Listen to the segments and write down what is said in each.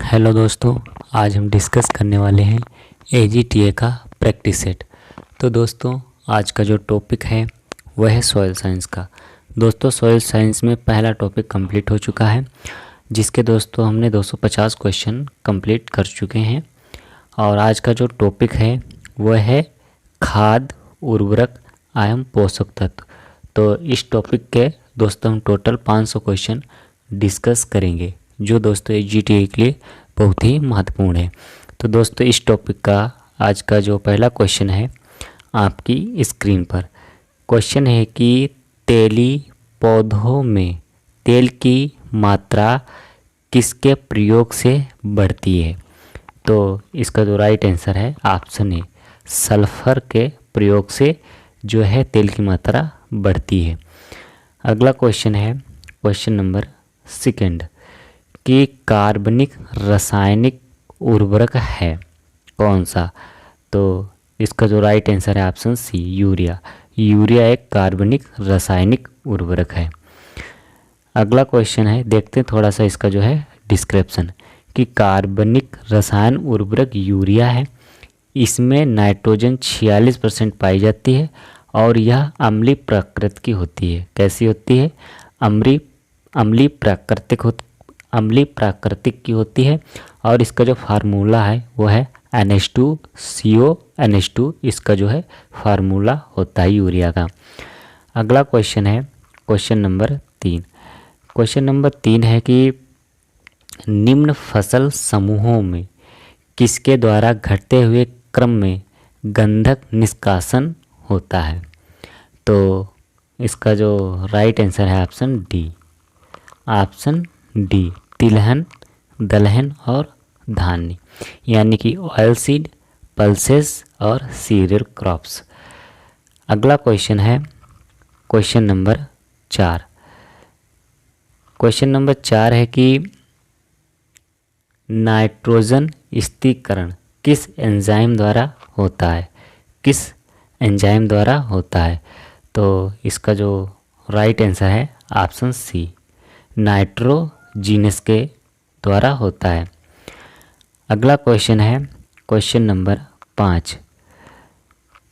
Hello दोस्तों, आज हम डिस्कस करने वाले हैं AGTA का प्रैक्टिस सेट। तो दोस्तों, आज का जो टॉपिक है वह है सॉइल साइंस का। दोस्तों, सॉइल साइंस में पहला टॉपिक कंप्लीट हो चुका है, जिसके दोस्तों हमने 250 क्वेश्चन कंप्लीट कर चुके हैं। और आज का जो टॉपिक है वह है खाद, उर्वरक एवं पोषक तत्व। तो इस टॉपिक के दोस्तों हम टोटल 500 क्वेश्चन डिस्कस करेंगे, जो दोस्तों AGTA के लिए बहुत ही महत्वपूर्ण है। तो दोस्तों, इस टॉपिक का आज का जो पहला क्वेश्चन है आपकी स्क्रीन पर। क्वेश्चन है कि तेली पौधों में तेल की मात्रा किसके प्रयोग से बढ़ती है? तो इसका जो राइट आंसर है ऑप्शन ए, सल्फर के प्रयोग से जो है तेल की मात्रा बढ़ती है। अगला क्वेश्चन है क्वेश्चन नंबर 2 कि कार्बनिक रासायनिक उर्वरक है कौन सा? तो इसका जो राइट आंसर है ऑप्शन सी, यूरिया। यूरिया एक कार्बनिक रासायनिक उर्वरक है। अगला क्वेश्चन है, देखते हैं थोड़ा सा इसका जो है डिस्क्रिप्शन, कि कार्बनिक रसायन उर्वरक यूरिया है। इसमें नाइट्रोजन 46% पाई जाती है और यह अम्लीय प्रकृति की होती है। कैसी होती है? अम्लीय प्राकृतिक की होती है। और इसका जो फार्मूला है वो है NH2CO NH2, इसका जो है फार्मूला होता है यूरिया का। अगला क्वेश्चन है क्वेश्चन नंबर 3। क्वेश्चन नंबर 3 है कि निम्न फसल समूहों में किसके द्वारा घटते हुए क्रम में गंधक निष्कासन होता है? तो इसका जो राइट आंसर है ऑप्शन डी, तिलहन, दलहन और धान्य, यानी कि ऑयल सीड, पल्सेस और सीरियल क्रॉप्स। अगला क्वेश्चन है क्वेश्चन नंबर 4। क्वेश्चन नंबर 4 है कि नाइट्रोजन स्थिरीकरण किस एंजाइम द्वारा होता है? किस एंजाइम द्वारा होता है? तो इसका जो राइट आंसर है ऑप्शन सी, नाइट्रोजीनस के द्वारा होता है। अगला क्वेश्चन है क्वेश्चन नंबर 5।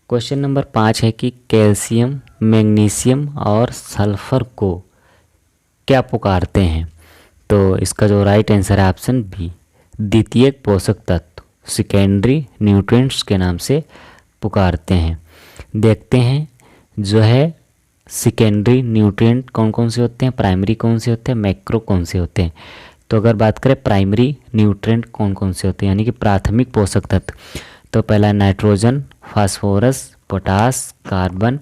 क्वेश्चन नंबर 5 है कि कैल्शियम, मैग्नीशियम और सल्फर को क्या पुकारते हैं? तो इसका जो राइट आंसर है ऑप्शन बी, द्वितीयक पोषक तत्व, सेकेंडरी न्यूट्रिएंट्स के नाम से पुकारते हैं। देखते हैं जो है सेकेंडरी न्यूट्रिएंट कौन कौन से होते हैं, प्राइमरी कौन से होते हैं, मैक्रो कौन से होते हैं। तो अगर बात करें प्राइमरी न्यूट्रिएंट कौन कौन से होते हैं, यानी कि प्राथमिक पोषक तत्व, तो पहला nitrogen, phosphorus, potash, carbon,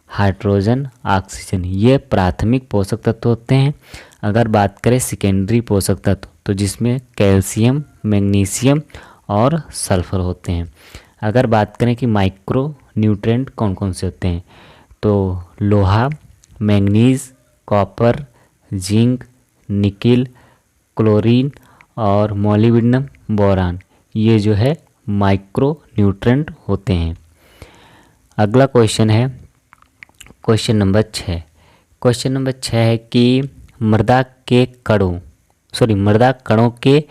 hydrogen, oxygen, ये प्राथमिक पोषक तत्व होते हैं। अगर बात करें सेकेंडरी पोषक तत्व, तो जिसमें कैल्शियम, मैग्नीशियम और सल्फर होते हैं। अगर बात करें कि माइक्रो न्यूट्रिएंट कौन कौन से होते हैं, तो लोहा, manganese, copper, zinc, nickel, chlorine और मोलिब्डेनम, बोरान, ये जो है माइक्रो न्यूट्रिएंट होते हैं। अगला क्वेश्चन है क्वेश्चन नंबर 6। क्वेश्चन नंबर 6 है कि मृदा कणों के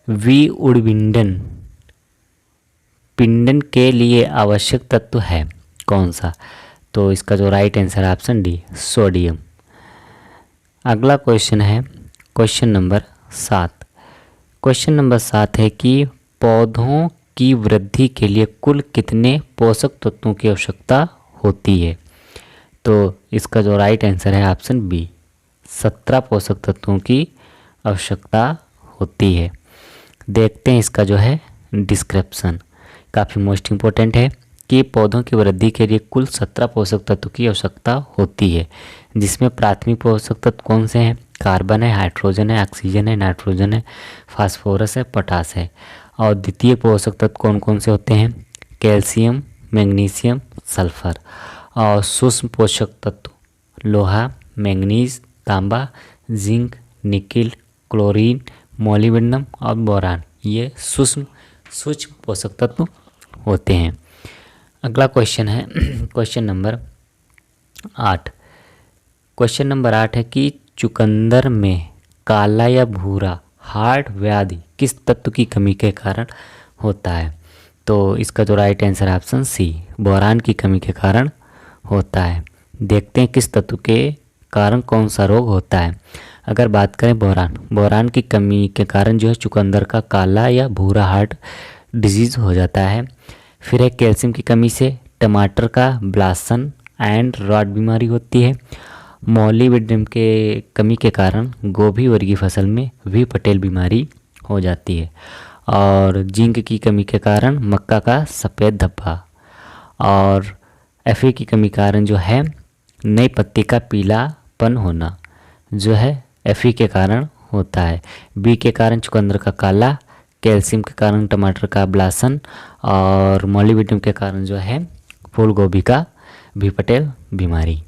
विउडविंडन पिंडन के लिए आवश्यक तत्व है कौन सा? तो इसका जो राइट आंसर है ऑप्शन डी, सोडियम। अगला क्वेश्चन है क्वेश्चन नंबर 7। क्वेश्चन नंबर 7 है कि पौधों की वृद्धि के लिए कुल कितने पोषक तत्वों की आवश्यकता होती है? तो इसका जो राइट आंसर है ऑप्शन बी, 17 पोषक तत्वों की आवश्यकता होती है। देखते हैं इसका जो है डिस्क्रिप्शन, काफ़ी मोस्ट इम्पोर्टेंट है कि पौधों की वृद्धि के लिए कुल 17 पोषक तत्व की आवश्यकता होती है, जिसमें प्राथमिक पोषक तत्व कौन से हैं? कार्बन है, हाइड्रोजन है, ऑक्सीजन है, नाइट्रोजन है, फास्फोरस है, पोटास है। और द्वितीय पोषक तत्व कौन कौन से होते हैं? Calcium, magnesium, sulphur. और सूक्ष्म पोषक तत्व लोहा, मैंगनीज, तांबा, जिंक, निकिल, क्लोरीन, मोलिब्डेनम और बोरान, ये सूक्ष्म पोषक तत्व होते हैं। अगला क्वेश्चन है क्वेश्चन नंबर 8। क्वेश्चन नंबर 8 है कि चुकंदर में काला या भूरा हार्ट व्याधि किस तत्व की कमी के कारण होता है? तो इसका जो राइट आंसर है ऑप्शन सी, बोरान की कमी के कारण होता है। देखते हैं किस तत्व के कारण कौन सा रोग होता है। अगर बात करें बोरान की कमी के कारण जो है चुकंदर का काला या भूरा हार्ट डिजीज़ हो जाता है। फिर है कैल्शियम की कमी से टमाटर का ब्लासन एंड रॉट बीमारी होती है। मॉलिब्डेनम के कमी के कारण गोभी वर्गीय फसल में वी पटेल बीमारी हो जाती है। और जिंक की कमी के कारण मक्का का सफ़ेद धब्बा। और एफ की कमी के कारण जो है नई पत्ती का पीलापन होना जो है एफ के कारण होता है। बी के कारण चुकंदर का काला, कैल्शियम के कारण टमाटर का ब्लासन और मॉलिब्डेनम के कारण जो है फूल गोभी का वी पटेल बीमारी।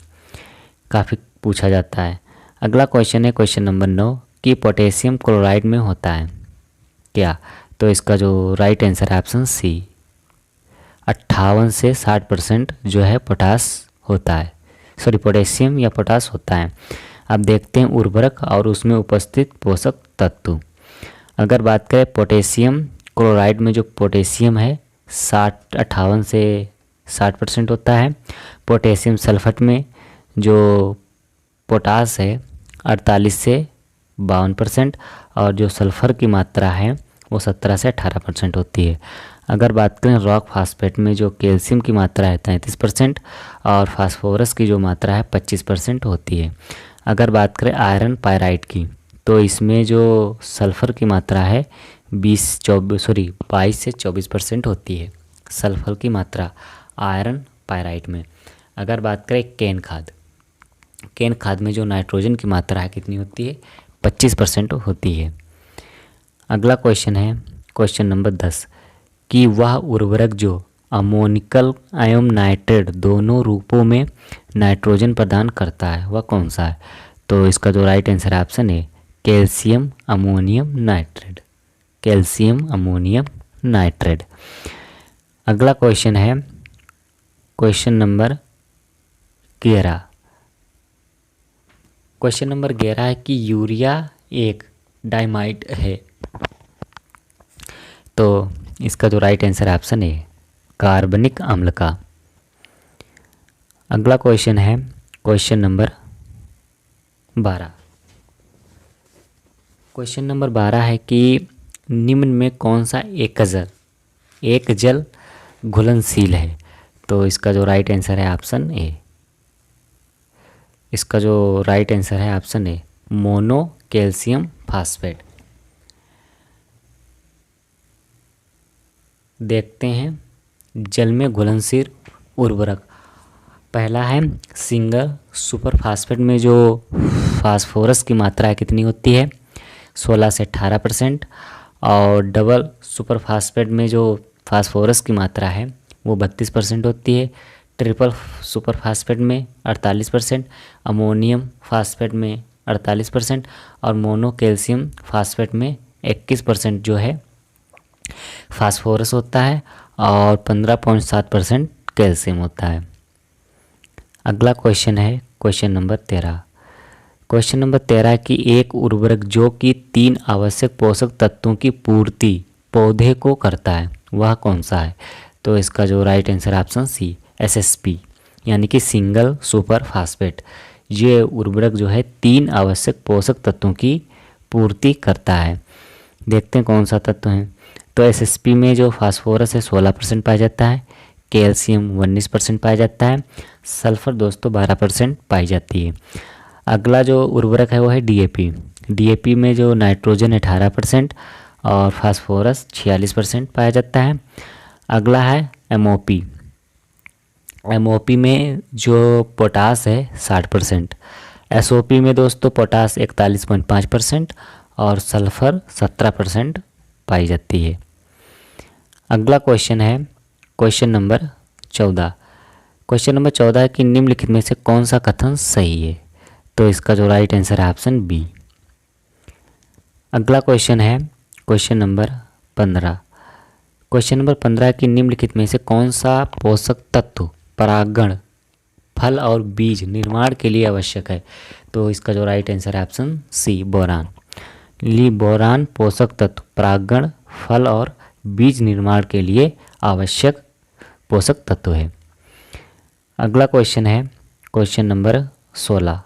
काफ़ी पूछा जाता है। अगला क्वेश्चन है क्वेश्चन नंबर 9 कि पोटेशियम क्लोराइड में होता है क्या? तो इसका जो राइट आंसर है ऑप्शन सी, 58 से 60% जो है पोटेशियम या पोटास होता है। अब देखते हैं उर्वरक और उसमें उपस्थित पोषक तत्व। अगर बात करें पोटेशियम क्लोराइड में जो पोटेशियम है 58 से 60% होता है। पोटेशियम सल्फेट में जो पोटास है 48 से 52% और जो सल्फ़र की मात्रा है वो 17 से 18% होती है। अगर बात करें रॉक फास्फेट में जो कैल्शियम की मात्रा है 33% और फास्फोरस की जो मात्रा है 25% होती है। अगर बात करें आयरन पायराइट की तो इसमें जो सल्फ़र की मात्रा है 22 से 24% होती है सल्फ़र की मात्रा आयरन पायराइट में। अगर बात करें केन खाद में जो नाइट्रोजन की मात्रा है कितनी होती है? 25% होती है। अगला क्वेश्चन है क्वेश्चन नंबर 10 कि वह उर्वरक जो अमोनिकल एवं नाइट्रेट दोनों रूपों में नाइट्रोजन प्रदान करता है वह कौन सा है? तो इसका जो राइट आंसर है ऑप्शन है calcium ammonium nitrate. Calcium ammonium nitrate. अगला क्वेश्चन है क्वेश्चन नंबर 11। क्वेश्चन नंबर 11 है कि यूरिया एक डाइमाइड है। तो इसका जो राइट आंसर ऑप्शन है कार्बनिक अम्ल का। अगला क्वेश्चन है क्वेश्चन नंबर 12। क्वेश्चन नंबर 12 है कि निम्न में कौन सा एक जल घुलनशील है? तो इसका जो राइट आंसर है ऑप्शन ए। इसका जो राइट आंसर है option A mono calcium phosphate. देखते हैं जल में घुलनशील उर्वरक। पहला है सिंगल सुपर फास्फेट में जो फास्फोरस की मात्रा कितनी होती है? 16 से 18%। और डबल सुपर फास्फेट में जो फास्फोरस की मात्रा है वो 32% होती है। ट्रिपल सुपर फास्फेट में 48%, अमोनियम फास्फेट में 48% और मोनो कैल्शियम फास्फेट में 21% जो है फास्फोरस होता है और 15.7% कैल्शियम होता है। अगला क्वेश्चन है क्वेश्चन नंबर 13। क्वेश्चन नंबर 13 की एक उर्वरक जो कि 3 आवश्यक पोषक तत्वों की पूर्ति पौधे को करता है वह कौन सा है? तो इसका जो right answer option C SSP यानी कि सिंगल सुपर फास्फेट। ये उर्वरक जो है 3 आवश्यक पोषक तत्वों की पूर्ति करता है। देखते हैं कौन सा तत्व है। तो SSP में जो फास्फोरस है 16% पाया जाता है, कैल्शियम 19% पाया जाता है, सल्फर दोस्तों 12% पाई जाती है। अगला जो उर्वरक है वो है DAP में जो नाइट्रोजन 18% और फास्फोरस 46% पाया जाता है। अगला है MOP में जो पोटास है 60%। SOP में दोस्तों पोटास 41.5% और सल्फर 17% पाई जाती है। अगला क्वेश्चन है क्वेश्चन नंबर 14। क्वेश्चन नंबर 14 है कि निम्नलिखित में से कौन सा कथन सही है? तो इसका जो राइट आंसर है ऑप्शन बी। अगला क्वेश्चन है क्वेश्चन नंबर 15। क्वेश्चन नंबर 15 की निम्नलिखित में से कौन सा पोषक तत्व परागण फल और बीज निर्माण के लिए आवश्यक है? तो इसका जो राइट आंसर है ऑप्शन सी बोरान। बोरान पोषक तत्व परागण, फल और बीज निर्माण के लिए आवश्यक पोषक तत्व है। अगला क्वेश्चन है क्वेश्चन नंबर 16।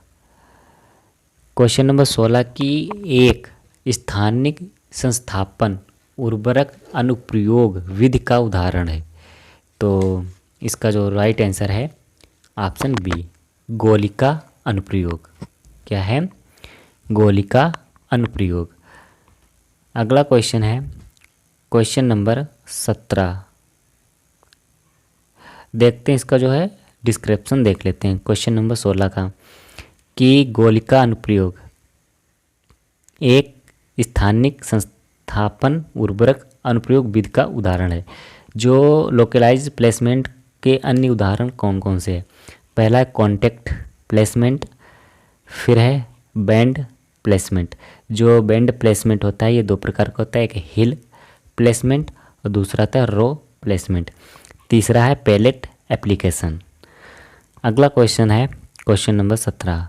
क्वेश्चन नंबर 16 की एक स्थानिक संस्थापन उर्वरक अनुप्रयोग विधि का उदाहरण है। तो इसका जो राइट आंसर है ऑप्शन बी, गोलिका अनुप्रयोग। क्या है? गोलिका अनुप्रयोग। अगला क्वेश्चन है क्वेश्चन नंबर 17। देखते हैं इसका जो है डिस्क्रिप्शन देख लेते हैं क्वेश्चन नंबर 16 का, कि गोलिका अनुप्रयोग एक स्थानिक संस्थापन उर्वरक अनुप्रयोग विधि का उदाहरण है। जो लोकलाइज प्लेसमेंट के अन्य उदाहरण कौन कौन से हैं? पहला है कॉन्टैक्ट प्लेसमेंट, फिर है बैंड प्लेसमेंट। जो बैंड प्लेसमेंट होता है ये दो प्रकार का होता है, एक हिल प्लेसमेंट और दूसरा था रो प्लेसमेंट। तीसरा है पैलेट एप्लीकेशन। अगला क्वेश्चन है क्वेश्चन नंबर 17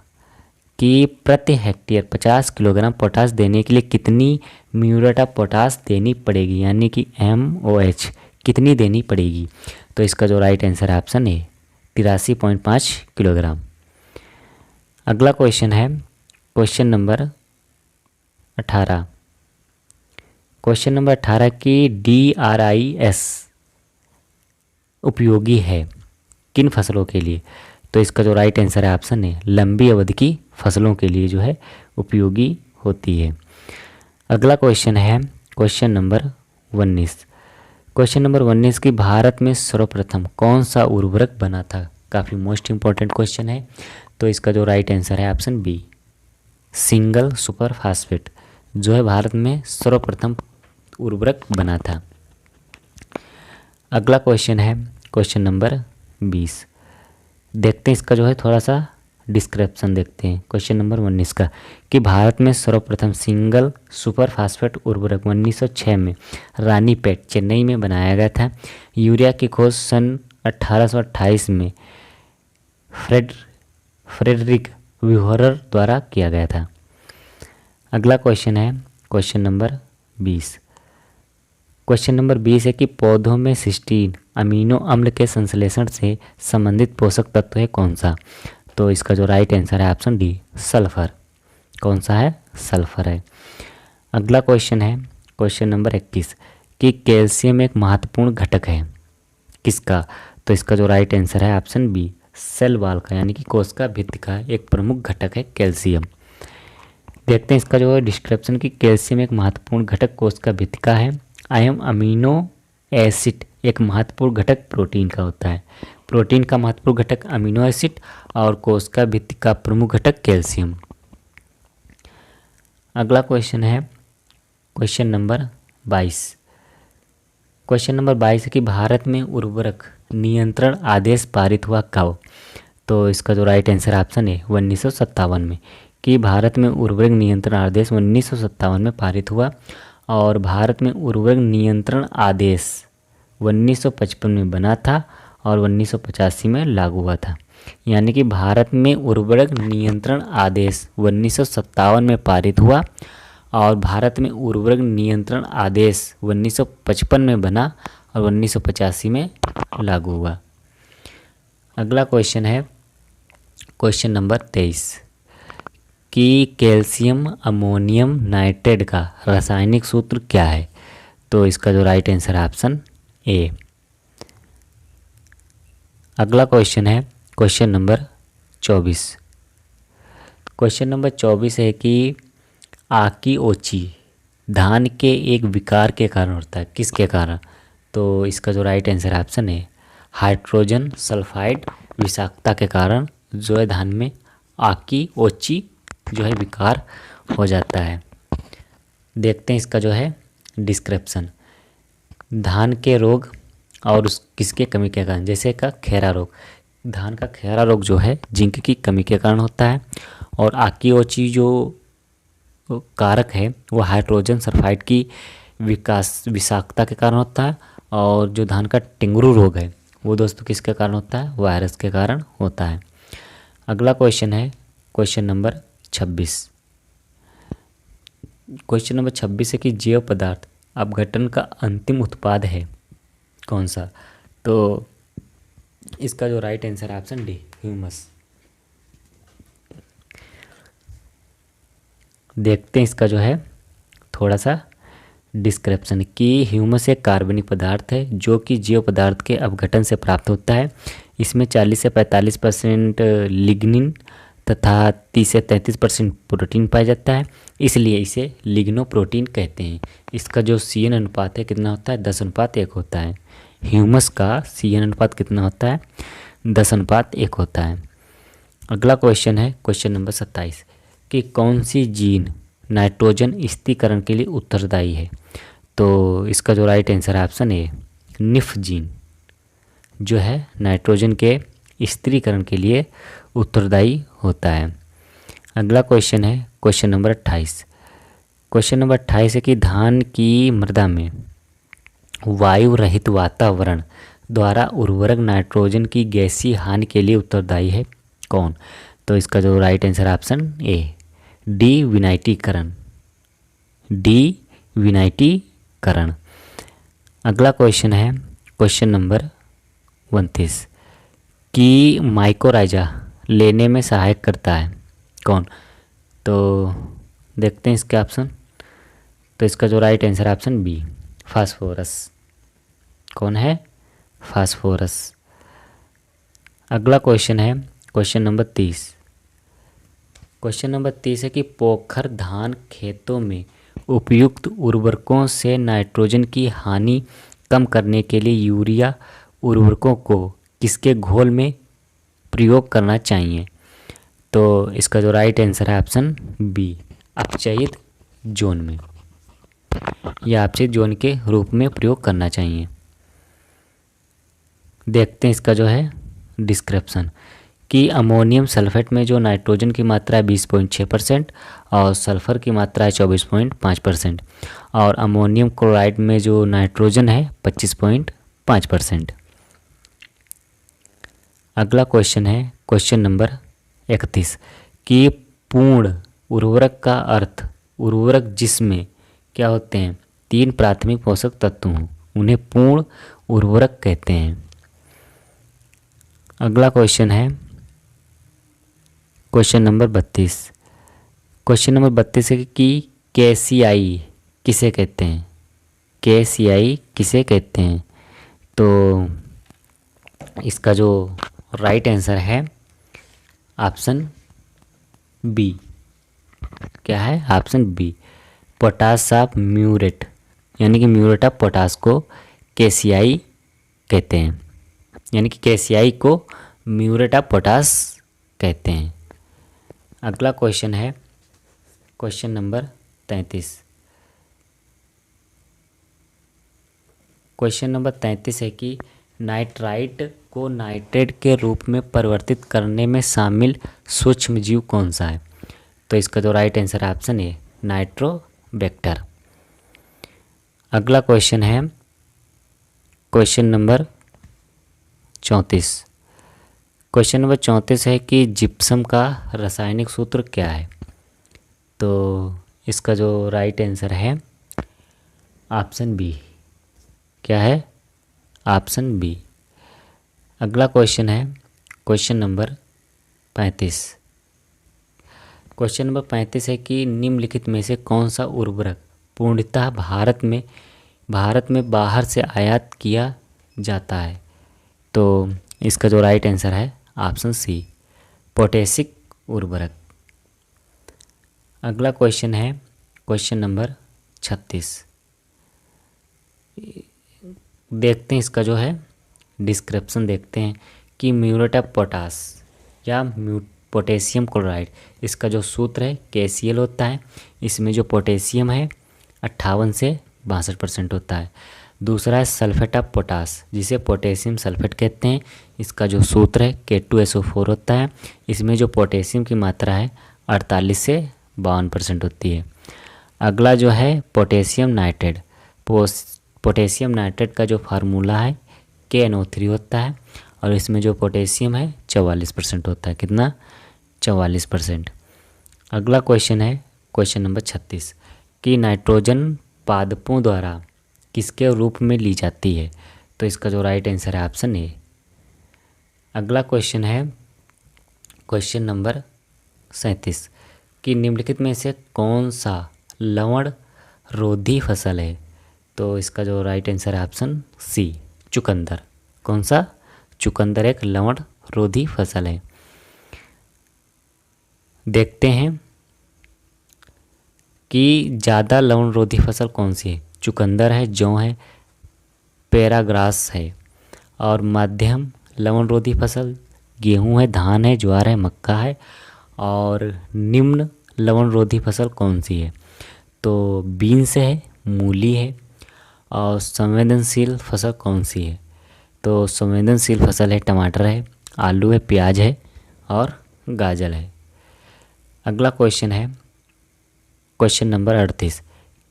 कि प्रति हेक्टेयर 50 किलोग्राम पोटास देने के लिए कितनी म्यूरेट ऑफ पोटास देनी पड़ेगी, यानी कि MOH कितनी देनी पड़ेगी? तो इसका जो राइट आंसर है ऑप्शन ए, 83.5 किलोग्राम। अगला क्वेश्चन है क्वेश्चन नंबर 18। क्वेश्चन नंबर 18 की DRIS उपयोगी है किन फसलों के लिए? तो इसका जो राइट आंसर है ऑप्शन है, लंबी अवधि की फसलों के लिए जो है उपयोगी होती है। अगला क्वेश्चन है क्वेश्चन नंबर 19। क्वेश्चन नंबर 19 की भारत में सर्वप्रथम कौन सा उर्वरक बना था? काफ़ी मोस्ट इंपॉर्टेंट क्वेश्चन है। तो इसका जो राइट आंसर है option B, single super phosphate जो है भारत में सर्वप्रथम उर्वरक बना था। अगला क्वेश्चन है क्वेश्चन नंबर 20। देखते हैं इसका जो है थोड़ा सा डिस्क्रिप्शन देखते हैं क्वेश्चन नंबर 19 का, कि भारत में सर्वप्रथम सिंगल सुपर फास्फेट उर्वरक 1906 में रानीपेट चेन्नई में बनाया गया था। यूरिया की खोज सन 1828 में फ्रेडरिक व्यूहरर द्वारा किया गया था। अगला क्वेश्चन है क्वेश्चन नंबर 20। क्वेश्चन नंबर 20 है कि पौधों में सिस्टीन अमीनो अम्ल के संश्लेषण से संबंधित पोषक तत्व है कौन सा? तो इसका जो राइट आंसर है ऑप्शन डी, सल्फर। कौन सा है? सल्फर है। अगला क्वेश्चन है क्वेश्चन नंबर 21 कि कैल्शियम एक महत्वपूर्ण घटक है किसका? तो इसका जो राइट आंसर है ऑप्शन बी, सेल वॉल का, यानी कि कोशिका भित्ति का एक प्रमुख घटक है कैल्शियम। देखते हैं इसका जो है डिस्क्रिप्शन की कैल्शियम एक महत्वपूर्ण घटक कोशिका भित्ति का है। आयन अमीनो एसिड एक महत्वपूर्ण घटक प्रोटीन का होता है। प्रोटीन का महत्वपूर्ण घटक अमीनो एसिड और कोशिका भित्ति का प्रमुख घटक कैल्शियम। अगला क्वेश्चन है क्वेश्चन नंबर 22। क्वेश्चन नंबर 22 है कि भारत में उर्वरक नियंत्रण आदेश पारित हुआ कब? तो इसका जो राइट आंसर ऑप्शन है 1957 में, कि भारत में उर्वरक नियंत्रण आदेश 1957 में पारित हुआ और भारत में उर्वरक नियंत्रण आदेश 1955 में बना था और 1985 में लागू हुआ था। यानी कि भारत में उर्वरक नियंत्रण आदेश 1957 में पारित हुआ और भारत में उर्वरक नियंत्रण आदेश 1955 में बना और 1985 में लागू हुआ। अगला क्वेश्चन है क्वेश्चन नंबर 23 कि कैल्शियम अमोनियम नाइट्रेट का रासायनिक सूत्र क्या है? तो इसका जो राइट आंसर है ऑप्शन ए। अगला क्वेश्चन है क्वेश्चन नंबर 24। क्वेश्चन नंबर 24 है कि आकी ओची धान के एक विकार के कारण होता है, किसके कारण? तो इसका जो राइट आंसर है ऑप्शन है हाइड्रोजन सल्फाइड विषाक्तता के कारण जो है धान में आकी ओची जो है विकार हो जाता है। देखते हैं इसका जो है डिस्क्रिप्शन। धान के रोग और उस किसके कमी के कारण, जैसे का खैरा रोग। धान का खैरा रोग जो है जिंक की कमी के कारण होता है और आकी ओची जो कारक है वो हाइड्रोजन सल्फाइड की विषाक्तता के कारण होता है और जो धान का टिंगरू रोग है वो दोस्तों किसके कारण होता है? वायरस के कारण होता है। अगला क्वेश्चन है क्वेश्चन नंबर 26। क्वेश्चन नंबर 26 है कि जैव पदार्थ अपघटन का अंतिम उत्पाद है कौन सा? तो इसका जो राइट आंसर है ऑप्शन डी, ह्यूमस। देखते हैं इसका जो है थोड़ा सा डिस्क्रिप्शन कि ह्यूमस एक कार्बनिक पदार्थ है जो कि जैव पदार्थ के अपघटन से प्राप्त होता है। इसमें 40 से 45% लिग्निन तथा 30 से 33% प्रोटीन पाया जाता है, इसलिए इसे लिग्नोप्रोटीन कहते हैं। इसका जो CN अनुपात है कितना होता है? 10:1 होता है। ह्यूमस का CN अनुपात कितना होता है? 10:1 होता है। अगला क्वेश्चन है क्वेश्चन नंबर 27 कि कौन सी जीन नाइट्रोजन स्थिरीकरण के लिए उत्तरदायी है? तो इसका जो राइट आंसर है ऑप्शन ए, निफ जीन जो है नाइट्रोजन के स्थिरीकरण के लिए उत्तरदायी होता है। अगला क्वेश्चन है क्वेश्चन नंबर 28। क्वेश्चन नंबर 28 है कि धान की मृदा में वायु रहित वातावरण द्वारा उर्वरक नाइट्रोजन की गैसीय हानि के लिए उत्तरदायी है कौन? तो इसका जो राइट आंसर है ऑप्शन ए, डी विनाइटीकरण, डी विनाइटीकरण। अगला क्वेश्चन है क्वेश्चन नंबर 29 कि माइकोराइजा लेने में सहायक करता है कौन? तो देखते हैं इसके ऑप्शन। तो इसका जो राइट आंसर है ऑप्शन बी, फास्फोरस। कौन है? फास्फोरस। अगला क्वेश्चन है क्वेश्चन नंबर 30। क्वेश्चन नंबर 30 है कि पोखर धान खेतों में उपयुक्त उर्वरकों से नाइट्रोजन की हानि कम करने के लिए यूरिया उर्वरकों को किसके घोल में प्रयोग करना चाहिए? तो इसका जो राइट आंसर है ऑप्शन बी, अपचयित जोन में या अपचयित जोन के रूप में प्रयोग करना चाहिए। देखते हैं इसका जो है डिस्क्रिप्शन कि अमोनियम सल्फेट में जो नाइट्रोजन की मात्रा है 20.6% और सल्फर की मात्रा है 24.5% और अमोनियम क्लोराइड में जो नाइट्रोजन है 25.5%। अगला क्वेश्चन है क्वेश्चन नंबर 31 कि पूर्ण उर्वरक का अर्थ उर्वरक जिसमें क्या होते हैं? 3 प्राथमिक पोषक तत्व हों, उन्हें पूर्ण उर्वरक कहते हैं। अगला क्वेश्चन है क्वेश्चन नंबर 32। क्वेश्चन नंबर 32 है कि KCI किसे कहते हैं? KCI किसे कहते हैं? तो इसका जो राइट आंसर है ऑप्शन बी, क्या है? Option B, potash of muriate, यानी कि म्यूरेट ऑफ पोटास को KCI कहते हैं, यानी कि KCI को म्यूरेट ऑफ पोटास कहते हैं। अगला क्वेश्चन है क्वेश्चन नंबर 33। क्वेश्चन नंबर 33 है कि नाइट्राइट को नाइट्रेट के रूप में परिवर्तित करने में शामिल सूक्ष्मजीव कौन सा है? तो इसका जो राइट आंसर है ऑप्शन ए, नाइट्रोबैक्टर। अगला क्वेश्चन है क्वेश्चन नंबर 34। क्वेश्चन नंबर 34 है कि जिप्सम का रासायनिक सूत्र क्या है? तो इसका जो राइट आंसर है ऑप्शन बी, क्या है? Option B. अगला क्वेश्चन है क्वेश्चन नंबर 35। क्वेश्चन नंबर 35 है कि निम्नलिखित में से कौन सा उर्वरक पूर्णतः भारत में बाहर से आयात किया जाता है? तो इसका जो राइट आंसर है ऑप्शन सी, पोटेशिक उर्वरक। अगला क्वेश्चन है क्वेश्चन नंबर 36। देखते हैं इसका जो है डिस्क्रिप्शन देखते हैं कि म्यूरेट ऑफ पोटास या पोटेशियम क्लोराइड, इसका जो सूत्र है KCl होता है। इसमें जो पोटेशियम है 58 से 62% होता है। दूसरा है सल्फेट ऑफ पोटास, जिसे पोटेशियम सल्फेट कहते हैं। इसका जो सूत्र है K2SO4 होता है। इसमें जो पोटेशियम की मात्रा है 48 से 52% होती है। अगला जो है पोटेशियम नाइट्रेट, पोटेशियम नाइट्रेट का जो फार्मूला है KNO3 होता है और इसमें जो पोटेशियम है 44% होता है। कितना? 44%। अगला क्वेश्चन है क्वेश्चन नंबर 36 कि नाइट्रोजन पादपों द्वारा किसके रूप में ली जाती है? तो इसका जो राइट आंसर है ऑप्शन ए। अगला क्वेश्चन है क्वेश्चन नंबर 37 कि निम्नलिखित में से कौन सा लवण रोधी फसल है? तो इसका जो राइट आंसर है ऑप्शन सी, चुकंदर। कौन सा? चुकंदर एक लवण रोधी फसल है। देखते हैं कि ज़्यादा लवण रोधी फसल कौन सी है। चुकंदर है, जौ है, पैराग्रास है। और मध्यम लवण रोधी फसल गेहूं है, धान है, ज्वार है, मक्का है। और निम्न लवण रोधी फसल कौन सी है? तो बीन्स है, मूली है। और संवेदनशील फसल कौन सी है? तो संवेदनशील फसल है टमाटर है, आलू है, प्याज है और गाजर है। अगला क्वेश्चन है क्वेश्चन नंबर 38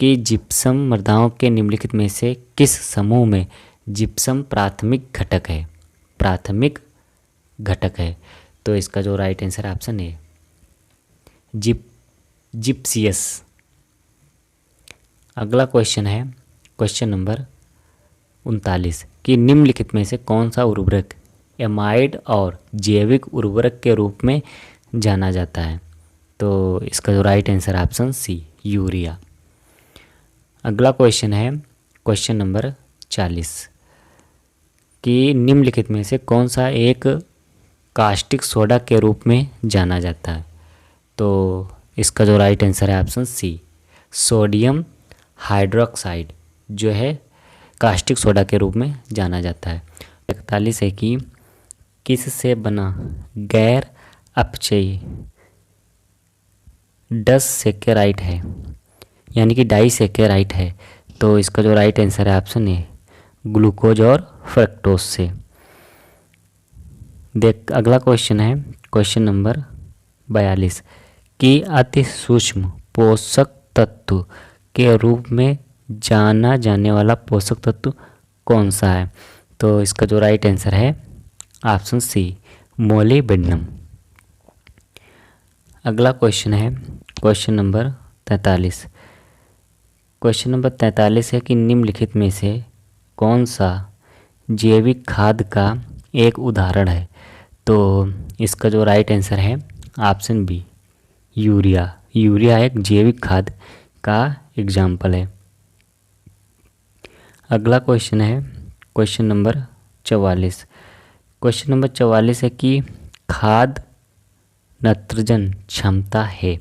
कि जिप्सम मृदाओं के निम्नलिखित में से किस समूह में जिप्सम प्राथमिक घटक है? प्राथमिक घटक है। तो इसका जो राइट आंसर है ऑप्शन ए, जिप्सियस। अगला क्वेश्चन है क्वेश्चन नंबर 39 कि निम्नलिखित में से कौन सा उर्वरक एमाइड और जैविक उर्वरक के रूप में जाना जाता है? तो इसका जो राइट आंसर है ऑप्शन सी, यूरिया। अगला क्वेश्चन है क्वेश्चन नंबर 40 कि निम्नलिखित में से कौन सा एक कास्टिक सोडा के रूप में जाना जाता है? तो इसका जो राइट आंसर है ऑप्शन सी, सोडियम हाइड्रोक्साइड जो है कास्टिक सोडा के रूप में जाना जाता है। 41 है कि किस से बना गैर अपचयी सेकेराइट है, यानी कि डाइसेकेराइट है? तो इसका जो राइट आंसर है ऑप्शन ए, ग्लूकोज और फ्रक्टोज से। अगला क्वेश्चन है क्वेश्चन नंबर 42 कि अति सूक्ष्म पोषक तत्व के रूप में जाना जाने वाला पोषक तत्व कौन सा है? तो इसका जो राइट आंसर है ऑप्शन सी, मोलिब्डेनम। अगला क्वेश्चन है क्वेश्चन नंबर 43। क्वेश्चन नंबर 43 है कि निम्नलिखित में से कौन सा जैविक खाद का एक उदाहरण है? तो इसका जो राइट आंसर है ऑप्शन बी, यूरिया। यूरिया एक जैविक खाद का एग्जाम्पल है। अगला क्वेश्चन है क्वेश्चन नंबर 44। क्वेश्चन नंबर 44 है कि खाद नाइट्रोजन क्षमता है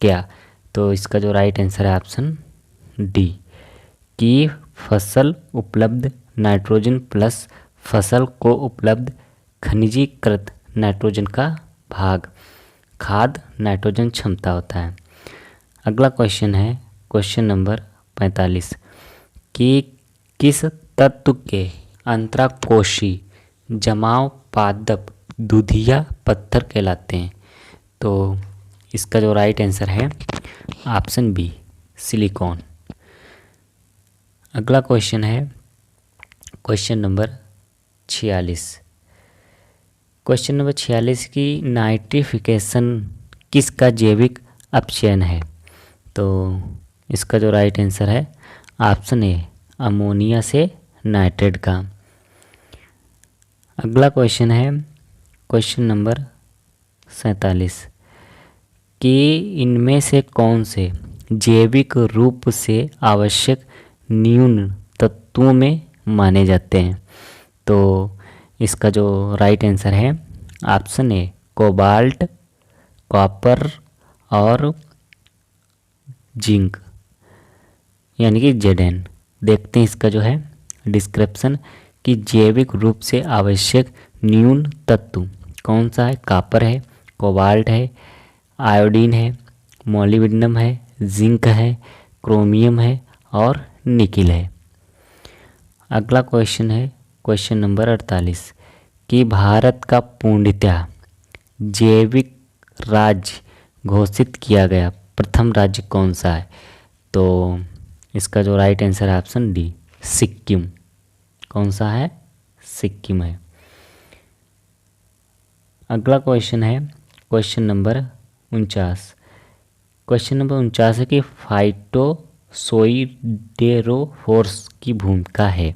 क्या? तो इसका जो राइट आंसर है ऑप्शन डी, कि फसल उपलब्ध नाइट्रोजन प्लस फसल को उपलब्ध खनिजीकृत नाइट्रोजन का भाग खाद नाइट्रोजन क्षमता होता है। अगला क्वेश्चन है क्वेश्चन नंबर 45 कि किस तत्व के अंतराकोशी जमाव पादप दूधिया पत्थर कहलाते हैं? तो इसका जो राइट आंसर है ऑप्शन बी, सिलिकॉन। अगला क्वेश्चन है क्वेश्चन नंबर 46। क्वेश्चन नंबर 46 की नाइट्रिफिकेशन किसका जैविक अपचयन है? तो इसका जो राइट आंसर है ऑप्शन ए, अमोनिया से नाइट्रेट का। अगला क्वेश्चन है क्वेश्चन नंबर 47 कि इनमें से कौन से जैविक रूप से आवश्यक न्यून तत्वों में माने जाते हैं? तो इसका जो राइट आंसर है ऑप्शन ए, कोबाल्ट, कॉपर और जिंक, यानी कि Zn। देखते हैं इसका जो है डिस्क्रिप्शन कि जैविक रूप से आवश्यक न्यून तत्व कौन सा है? कॉपर है, कोबाल्ट है, आयोडीन है, मोलिब्डेनम है, जिंक है, क्रोमियम है और निकिल है। अगला क्वेश्चन है क्वेश्चन नंबर 48 कि भारत का पूर्णतः जैविक राज्य घोषित किया गया प्रथम राज्य कौन सा है? तो इसका जो राइट आंसर है ऑप्शन डी, सिक्किम। कौन सा है? सिक्किम है। अगला क्वेश्चन है क्वेश्चन नंबर 49। क्वेश्चन नंबर 49 है कि फाइटो सोइडेरोफोर्स की भूमिका है।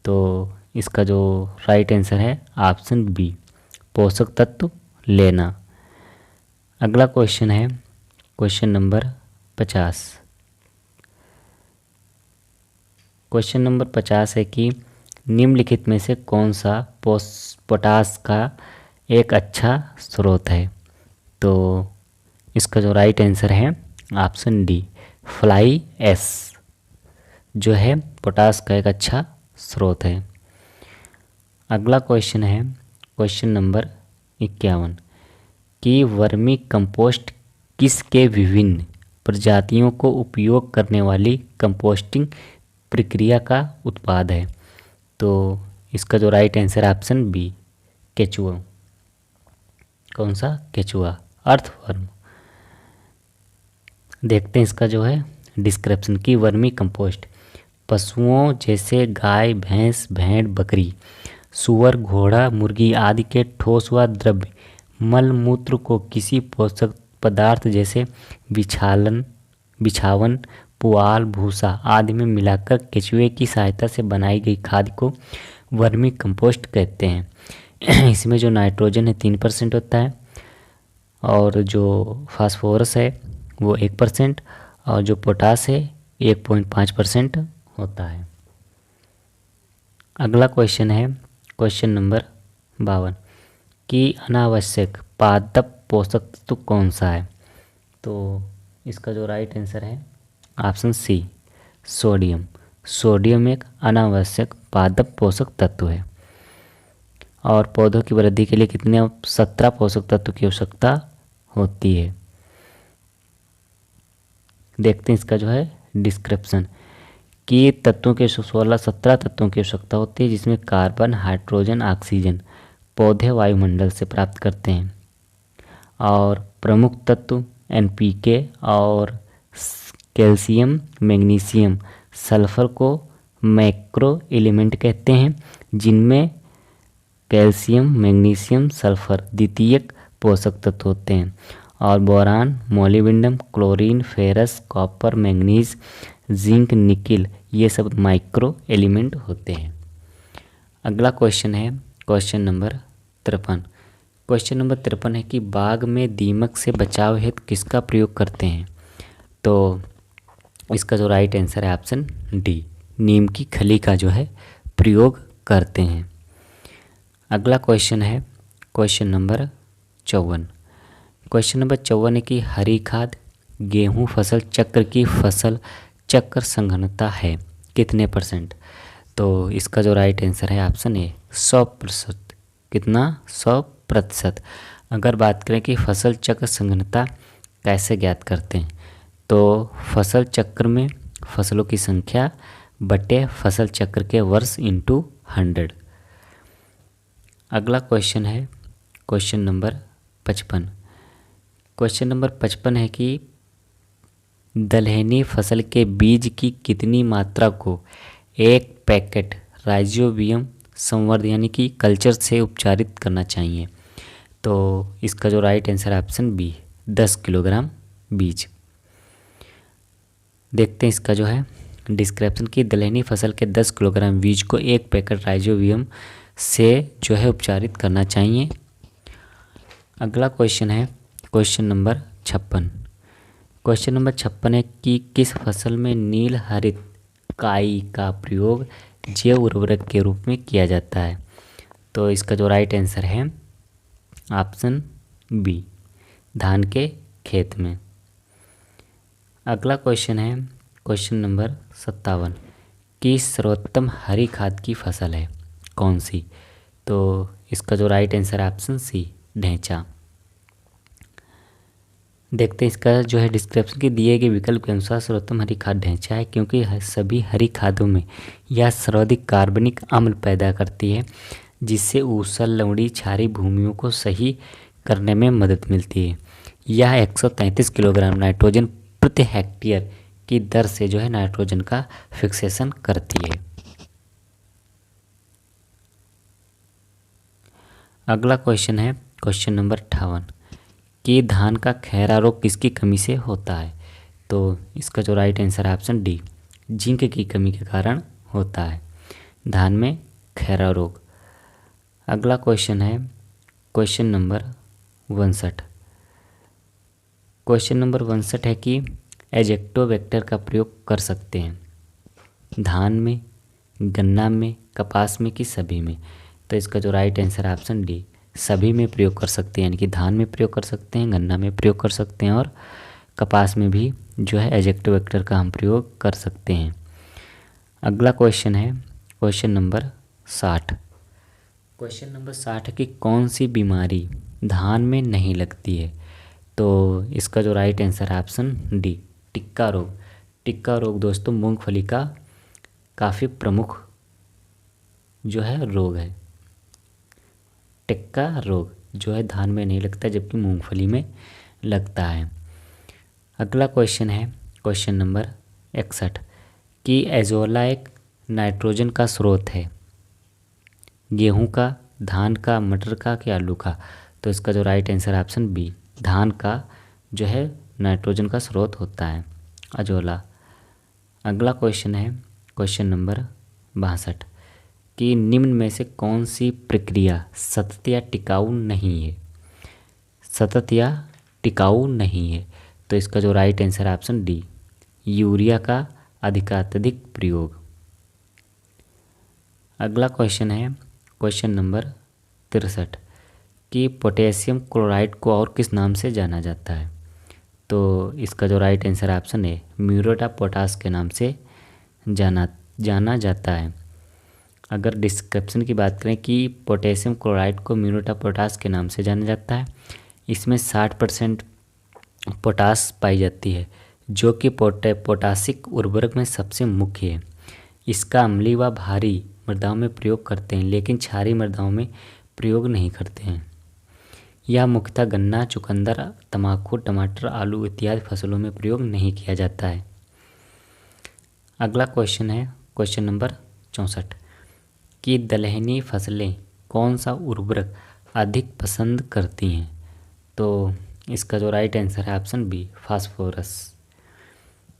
तो इसका जो राइट आंसर है ऑप्शन बी, पोषक तत्व लेना। अगला क्वेश्चन है क्वेश्चन नंबर 50। क्वेश्चन नंबर 50 है कि निम्नलिखित में से कौन सा पोटास का एक अच्छा स्रोत है। तो इसका जो राइट आंसर है ऑप्शन डी, फ्लाई एस जो है पोटास का एक अच्छा स्रोत है। अगला क्वेश्चन है क्वेश्चन नंबर 51 कि वर्मी कंपोस्ट किसके विभिन्न प्रजातियों को उपयोग करने वाली कंपोस्टिंग प्रक्रिया का उत्पाद है। तो इसका जो राइट आंसर है ऑप्शन बी, केचुआ। कौन सा? केचुआ, अर्थवर्म। देखते हैं इसका जो है डिस्क्रिप्शन की वर्मी कंपोस्ट पशुओं जैसे गाय, भैंस, भेड़, बकरी, सूअर, घोड़ा, मुर्गी आदि के ठोस व द्रव्य मल मूत्र को किसी पोषक पदार्थ जैसे बिछावन, पुआल, भूसा आदि में मिलाकर केचुए की सहायता से बनाई गई खाद को वर्मी कंपोस्ट कहते हैं। इसमें जो नाइट्रोजन है 3% होता है और जो फास्फोरस है वो 1% और जो पोटास है 1.5% होता है। अगला क्वेश्चन है क्वेश्चन नंबर 52 कि अनावश्यक पादप पोषक तत्व कौन सा है। तो इसका जो राइट आंसर है ऑप्शन सी, सोडियम। सोडियम एक अनावश्यक पादप पोषक तत्व है और पौधों की वृद्धि के लिए कितने 17 पोषक तत्व की आवश्यकता होती है। देखते हैं इसका जो है डिस्क्रिप्शन कि तत्वों के 17 तत्वों की आवश्यकता होती है, जिसमें कार्बन, हाइड्रोजन, ऑक्सीजन पौधे वायुमंडल से प्राप्त करते हैं और प्रमुख तत्व एनपीके और कैल्शियम, मैग्नीशियम, सल्फर को मैक्रो एलिमेंट कहते हैं, जिनमें कैल्शियम, मैग्नीशियम, सल्फर द्वितीयक पोषक तत्व होते हैं और boron, molybdenum, chlorine, ferrous, copper, manganese, zinc, nickel ये सब माइक्रो एलिमेंट होते हैं। अगला क्वेश्चन है क्वेश्चन नंबर 53। क्वेश्चन नंबर 53 है कि बाग में दीमक से बचाव हेतु किसका प्रयोग करते हैं। तो इसका जो राइट आंसर है ऑप्शन डी, नीम की खली का जो है प्रयोग करते हैं। अगला क्वेश्चन है क्वेश्चन नंबर 54। क्वेश्चन नंबर 54 है कि हरी खाद गेहूं फसल चक्र की फसल चक्र संघनता है कितने %। तो इसका जो राइट आंसर है ऑप्शन ए, 100%। कितना? 100%। अगर बात करें कि फसल चक्र संघनता कैसे ज्ञात करते हैं, तो फसल चक्र में फसलों की संख्या बटे फसल चक्र के वर्ष इंटू 100। अगला क्वेश्चन है क्वेश्चन नंबर 55। क्वेश्चन नंबर 55 है कि दलहनी फसल के बीज की कितनी मात्रा को एक पैकेट राइजोबियम संवर्ध यानी कि कल्चर से उपचारित करना चाहिए। तो इसका जो राइट आंसर है ऑप्शन बी, 10 किलोग्राम बीज। देखते हैं इसका जो है डिस्क्रिप्शन की दलहनी फसल के 10 किलोग्राम बीज को एक पैकेट राइजोबियम से जो है उपचारित करना चाहिए। अगला क्वेश्चन है क्वेश्चन नंबर 56। क्वेश्चन नंबर 56 है कि किस फसल में नील हरित काई का प्रयोग जैव उर्वरक के रूप में किया जाता है। तो इसका जो राइट आंसर है ऑप्शन बी, धान के खेत में। अगला क्वेश्चन है क्वेश्चन नंबर 57 कि सर्वोत्तम हरी खाद की फसल है कौन सी। तो इसका जो राइट आंसर है ऑप्शन सी, ढैंचा। देखते हैं इसका जो है डिस्क्रिप्शन के दिए गए विकल्प के अनुसार सर्वोत्तम हरी खाद ढैंचा है, क्योंकि सभी हरी खादों में यह सर्वाधिक कार्बनिक अम्ल पैदा करती है, जिससे ऊसर, लवणी, क्षारीय भूमियों को सही करने में मदद मिलती है। यह 133 किलोग्राम नाइट्रोजन प्रति हेक्टेयर की दर से जो है नाइट्रोजन का फिक्सेशन करती है। अगला क्वेश्चन है क्वेश्चन नंबर 58 कि धान का खैरा रोग किसकी कमी से होता है। तो इसका जो राइट आंसर है ऑप्शन डी, जिंक की कमी के कारण होता है। धान में खैरा रोग। अगला क्वेश्चन है क्वेश्चन नंबर 62। क्वेश्चन नंबर 62 है कि एजेक्टो वेक्टर का प्रयोग कर सकते हैं धान में, गन्ना में, कपास में कि सभी में। तो इसका जो राइट आंसर है ऑप्शन डी, सभी में प्रयोग कर सकते हैं, यानी कि धान में प्रयोग कर सकते हैं, गन्ना में प्रयोग कर सकते हैं और कपास में भी जो है एजेक्टो वेक्टर का हम प्रयोग कर सकते हैं। अगला क्वेश्चन है क्वेश्चन नंबर 60। क्वेश्चन नंबर 60 है कि कौन सी बीमारी धान में नहीं लगती है। तो इसका जो राइट आंसर है ऑप्शन डी, टिक्का रोग। टिक्का रोग दोस्तों मूंगफली का काफ़ी प्रमुख जो है रोग है। टिक्का रोग जो है धान में नहीं लगता जबकि मूंगफली में लगता है। अगला क्वेश्चन है क्वेश्चन नंबर 61 कि एजोला एक नाइट्रोजन का स्रोत है गेहूं का, धान का, मटर का कि आलू का। तो इसका जो राइट आंसर है ऑप्शन बी, धान का जो है नाइट्रोजन का स्रोत होता है अजोला। अगला क्वेश्चन है क्वेश्चन नंबर 62 कि निम्न में से कौन सी प्रक्रिया सतत या टिकाऊ नहीं है। सतत या टिकाऊ नहीं है। तो इसका जो राइट आंसर है ऑप्शन डी, यूरिया का अधिकाधिक प्रयोग। अगला क्वेश्चन है क्वेश्चन नंबर 63 कि पोटेशियम क्लोराइड को और किस नाम से जाना जाता है। तो इसका जो राइट आंसर है ऑप्शन है, म्यूरेट ऑफ पोटाश के नाम से जाना जाता है। अगर डिस्क्रिप्शन की बात करें कि पोटेशियम क्लोराइड को म्यूरेट ऑफ पोटाश के नाम से जाना जाता है, इसमें 60% पोटाश पाई जाती है जो कि पोटासिक उर्वरक में सबसे मुख्य है। इसका अम्लीय व भारी मृदाओं में प्रयोग करते हैं लेकिन क्षारीय मृदाओं में प्रयोग नहीं करते हैं। यह मुख्यतः गन्ना, चुकंदर, तम्बाकू, टमाटर, आलू इत्यादि फसलों में प्रयोग नहीं किया जाता है। अगला क्वेश्चन है क्वेश्चन नंबर 64 कि दलहनी फसलें कौन सा उर्वरक अधिक पसंद करती हैं। तो इसका जो राइट आंसर है ऑप्शन बी, फास्फोरस।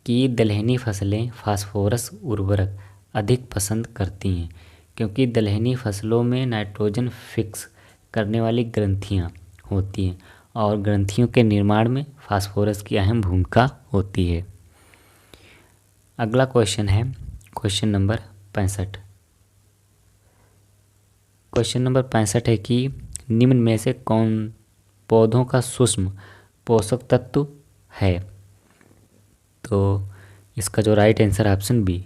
कि दलहनी फसलें फास्फोरस उर्वरक अधिक पसंद करती हैं क्योंकि दलहनी फसलों में नाइट्रोजन फिक्स करने वाली ग्रंथियां होती हैं और ग्रंथियों के निर्माण में फास्फोरस की अहम भूमिका होती है। अगला क्वेश्चन है क्वेश्चन नंबर 65। क्वेश्चन नंबर 65 है कि निम्न में से कौन पौधों का सूक्ष्म पोषक तत्व है। तो इसका जो राइट आंसर है ऑप्शन बी,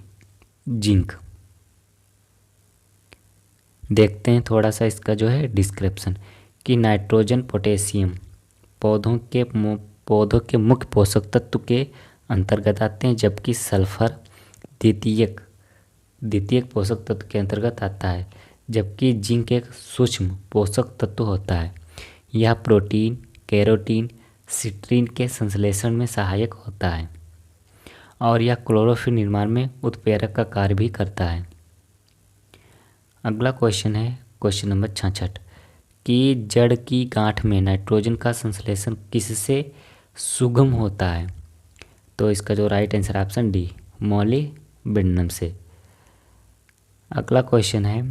जिंक। देखते हैं थोड़ा सा इसका जो है डिस्क्रिप्शन कि नाइट्रोजन, पोटेशियम पौधों के मुख्य पोषक तत्व के अंतर्गत आते हैं जबकि सल्फर द्वितीयक पोषक तत्व के अंतर्गत आता है, जबकि जिंक एक सूक्ष्म पोषक तत्व होता है। यह प्रोटीन, कैरोटीन, सिट्रीन के संश्लेषण में सहायक होता है और यह क्लोरोफिल निर्माण में उत्प्रेरक का कार्य भी करता है। अगला क्वेश्चन है क्वेश्चन नंबर 66 कि जड़ की गांठ में नाइट्रोजन का संश्लेषण किससे सुगम होता है। तो इसका जो right answer option D, molybdenum से। अगला क्वेश्चन है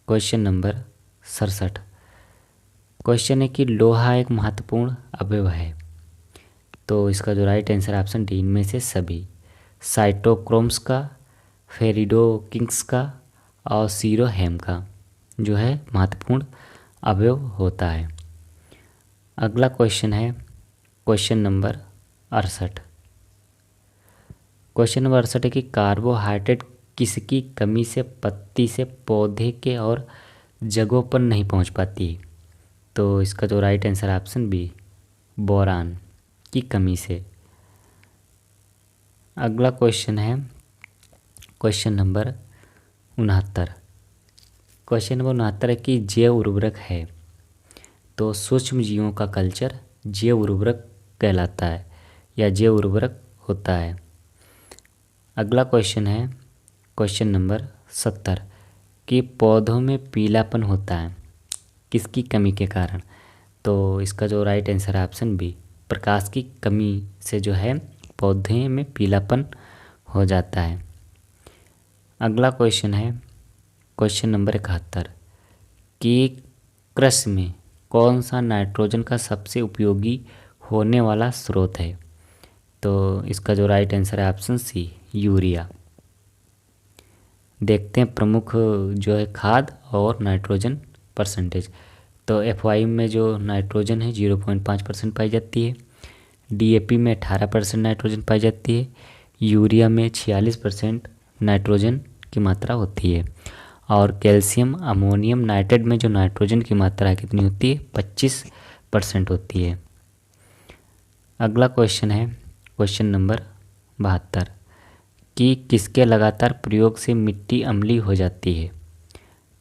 क्वेश्चन नंबर 67। क्वेश्चन है कि लोहा एक महत्वपूर्ण अवयव है। तो इसका जो राइट आंसर ऑप्शन डी, इनमें से सभी, साइटोक्रोम्स का, फेरिडोकिंग्स का और सीरोहेम का जो है महत्वपूर्ण अवयव होता है। अगला क्वेश्चन है क्वेश्चन नंबर 68। क्वेश्चन नंबर 68 है कि कार्बोहाइड्रेट किसकी कमी से पत्ती से पौधे के और जगहों पर नहीं पहुंच पाती। तो इसका जो राइट आंसर है ऑप्शन बी, बोरान की कमी से। अगला क्वेश्चन है क्वेश्चन नंबर 69। क्वेश्चन नंबर 69 है कि जैव उर्वरक है तो सूक्ष्म जीवों का कल्चर जैव उर्वरक कहलाता है या जैव उर्वरक होता है। अगला क्वेश्चन है क्वेश्चन नंबर 70 कि पौधों में पीलापन होता है किसकी कमी के कारण। तो इसका जो राइट आंसर है ऑप्शन बी, प्रकाश की कमी से जो है पौधे में पीलापन हो जाता है। अगला क्वेश्चन है क्वेश्चन नंबर 71 कि कृषि में कौन सा नाइट्रोजन का सबसे उपयोगी होने वाला स्रोत है। तो इसका जो राइट आंसर है ऑप्शन सी, यूरिया। देखते हैं प्रमुख जो है खाद और नाइट्रोजन परसेंटेज। तो FY में जो नाइट्रोजन है 0.5% पाई जाती है, DAP में 18% नाइट्रोजन पाई जाती है, यूरिया में 46% नाइट्रोजन की मात्रा होती है, और कैल्शियम अमोनियम नाइट्रेट में जो नाइट्रोजन की मात्रा कितनी होती है, 25% होती है। अगला क्वेश्चन है क्वेश्चन नंबर 72 कि किसके लगातार प्रयोग से मिट्टी अम्लीय हो जाती है।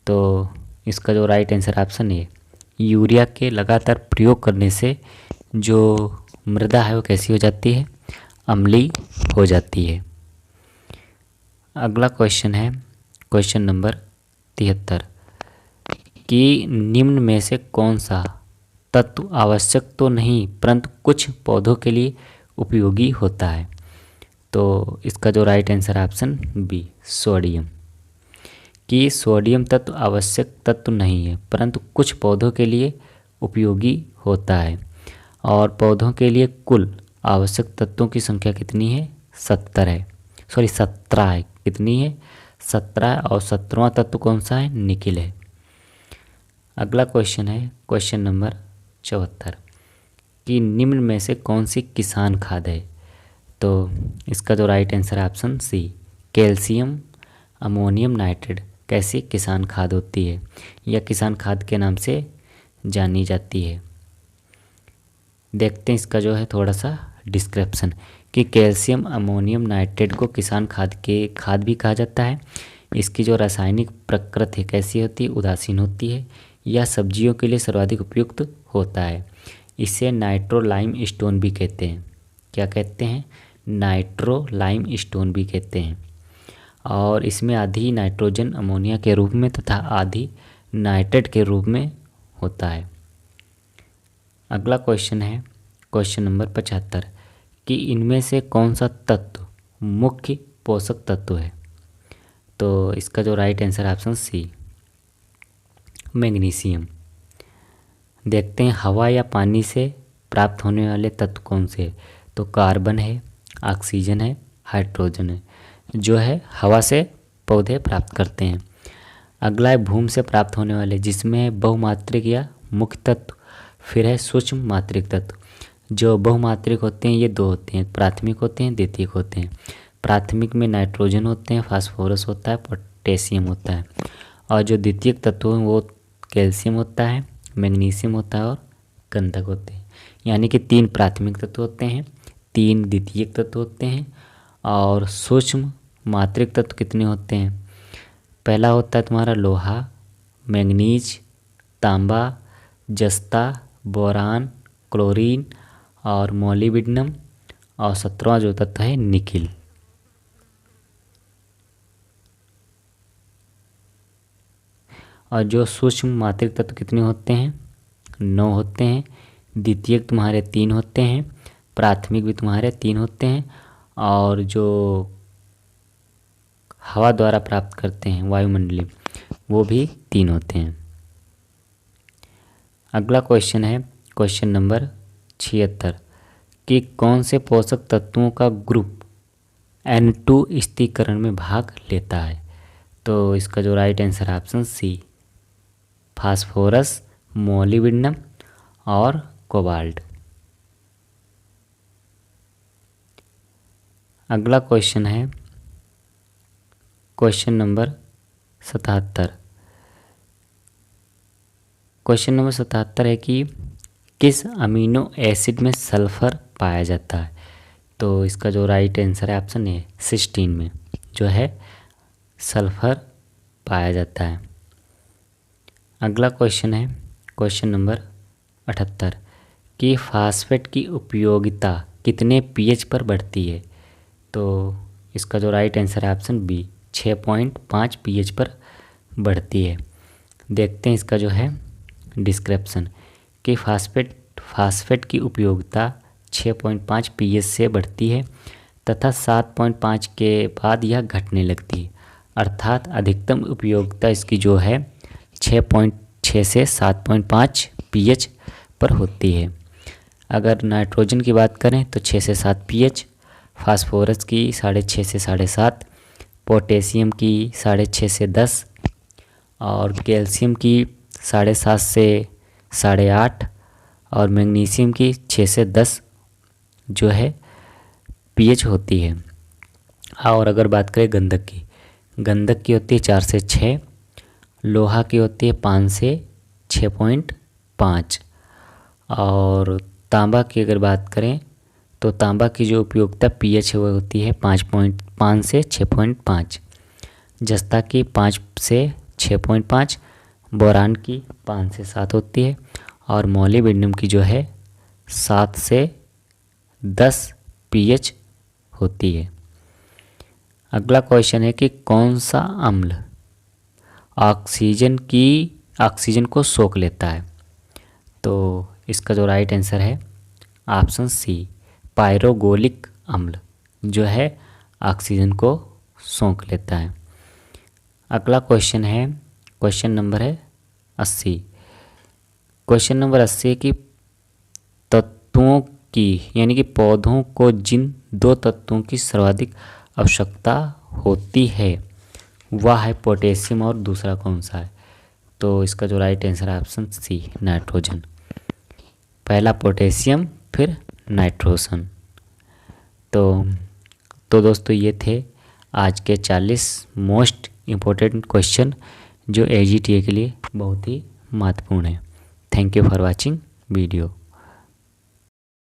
तो इसका जो राइट आंसर ऑप्शन है, यूरिया के लगातार प्रयोग करने से जो मृदा है वो कैसी हो जाती है, अम्लीय हो जाती है। अगला क्वेश्चन है क्वेश्चन नंबर 73 कि निम्न में से कौन सा तत्व आवश्यक तो नहीं परंतु कुछ पौधों के लिए उपयोगी होता है। तो इसका जो right answer option B, sodium. कि सोडियम तत्व आवश्यक तत्व नहीं है परंतु कुछ पौधों के लिए उपयोगी होता है, और पौधों के लिए कुल आवश्यक तत्वों की संख्या कितनी है, 17 है। 17 है। कितनी है, 17, और 17वां तत्व कौन सा है, निकिल है। अगला क्वेश्चन है क्वेश्चन नंबर 74 कि निम्न में से कौन सी किसान खाद है। तो इसका जो राइट आंसर है option C, calcium ammonium nitrate कैसी किसान खाद होती है, या किसान खाद के नाम से जानी जाती है। देखते हैं इसका जो है थोड़ा सा डिस्क्रिप्शन कि कैल्शियम अमोनियम नाइट्रेट को किसान खाद भी कहा जाता है। इसकी जो रासायनिक प्रकृति कैसी होती है, उदासीन होती है। यह सब्जियों के लिए सर्वाधिक उपयुक्त होता है। इसे नाइट्रो लाइम स्टोन भी कहते हैं। क्या कहते हैं, नाइट्रो लाइम स्टोन भी कहते हैं। और इसमें आधी नाइट्रोजन अमोनिया के रूप में तथा आधी नाइट्रेट के रूप में होता है। अगला क्वेश्चन है क्वेश्चन नंबर 75 कि इनमें से कौन सा तत्व मुख्य पोषक तत्व है। तो इसका जो right answer option C, magnesium. देखते हैं हवा या पानी से प्राप्त होने वाले तत्व कौन से हैं। तो कार्बन है, ऑक्सीजन है, हाइड्रोजन है, जो है हवा से पौधे प्राप्त करते हैं। अगला है भूमि से प्राप्त होने वाले, जिसमें बहुमात्रिक या मुख्य तत्व, फिर है सूक्ष्म मात्रिक तत्व। जो बहुमात्रिक होते हैं ये दो होते हैं, प्राथमिक होते हैं, द्वितीयक होते हैं। प्राथमिक में नाइट्रोजन होते हैं, फास्फोरस होता है, पोटेशियम होता है, और जो द्वितीयक तत्व हैं वो कैल्शियम होता है, मैग्नीशियम होता है और गंधक होते हैं। यानी कि 3 प्राथमिक तत्व होते हैं, 3 द्वितीयक तत्व होते हैं, और सूक्ष्म मात्रिक तत्व कितने होते हैं। पहला होता है तुम्हारा लोहा, मैंगनीज, तांबा, जस्ता, बोरान, क्लोरीन और मोलिब्डेनम, और 17वां जो तत्व है निकिल। और जो सूक्ष्म मात्रिक तत्व कितने होते हैं, 9 होते हैं। द्वितीयक तुम्हारे 3 होते हैं, प्राथमिक भी तुम्हारे 3 होते हैं, और जो हवा द्वारा प्राप्त करते हैं वायुमंडलीय वो भी 3 होते हैं। अगला क्वेश्चन है क्वेश्चन नंबर 76 कि कौन से पोषक तत्वों का ग्रुप N2 स्थिरीकरण में भाग लेता है। तो इसका जो राइट आंसर है ऑप्शन सी, फास्फोरस, मोलिब्डेनम और कोबाल्ट। अगला क्वेश्चन है क्वेश्चन नंबर 77। क्वेश्चन नंबर 77 है कि किस अमीनो एसिड में सल्फर पाया जाता है। तो इसका जो राइट आंसर है ऑप्शन ए, सिस्टीन में जो है सल्फर पाया जाता है। अगला क्वेश्चन है क्वेश्चन नंबर 78 कि फास्फेट की उपयोगिता कितने pH पर बढ़ती है। तो इसका जो राइट आंसर है ऑप्शन बी, 6.5 pH पर बढ़ती है। देखते हैं इसका जो है डिस्क्रिप्शन कि फास्फेट की उपयोगिता 6.5 pH से बढ़ती है तथा 7.5 के बाद यह घटने लगती है, अर्थात अधिकतम उपयोगिता इसकी जो है 6.6 से 7.5 pH पर होती है। अगर नाइट्रोजन की बात करें तो 6 से 7 pH, फास्फोरस की 6.5 से 7.5, पोटेशियम की 6.5 से 10 और कैल्शियम की 7.5 से 8.5 और मैग्नीशियम की 6 से 10 जो है pH होती है। और अगर बात करें गंधक की होती है 4 से 6, लोहा की होती है 5 से 6.5 और तांबा की अगर बात करें तो तांबा की जो उपयोगिता pH है वह होती है 5 से 6.5, जस्ता की 5 से 6.5, बोरान की 5 से 7 होती है और मोलिब्डेनम की जो है 7 से 10 pH होती है। अगला क्वेश्चन है कि कौन सा अम्ल ऑक्सीजन को सोख लेता है। तो इसका जो राइट आंसर है ऑप्शन सी, पायरोगोलिक अम्ल जो है ऑक्सीजन को सोख लेता है। अगला क्वेश्चन नंबर है 80। क्वेश्चन नंबर 80 है कि तत्वों की यानी कि पौधों को जिन 2 तत्वों की सर्वाधिक आवश्यकता होती है वह है पोटेशियम और दूसरा कौन सा है। तो इसका जो राइट आंसर है ऑप्शन सी, नाइट्रोजन। पहला पोटेशियम फिर नाइट्रोजन। तो दोस्तों ये थे आज के 40 मोस्ट इम्पोर्टेंट क्वेश्चन जो AGTA के लिए बहुत ही महत्वपूर्ण है। Thank you for watching video.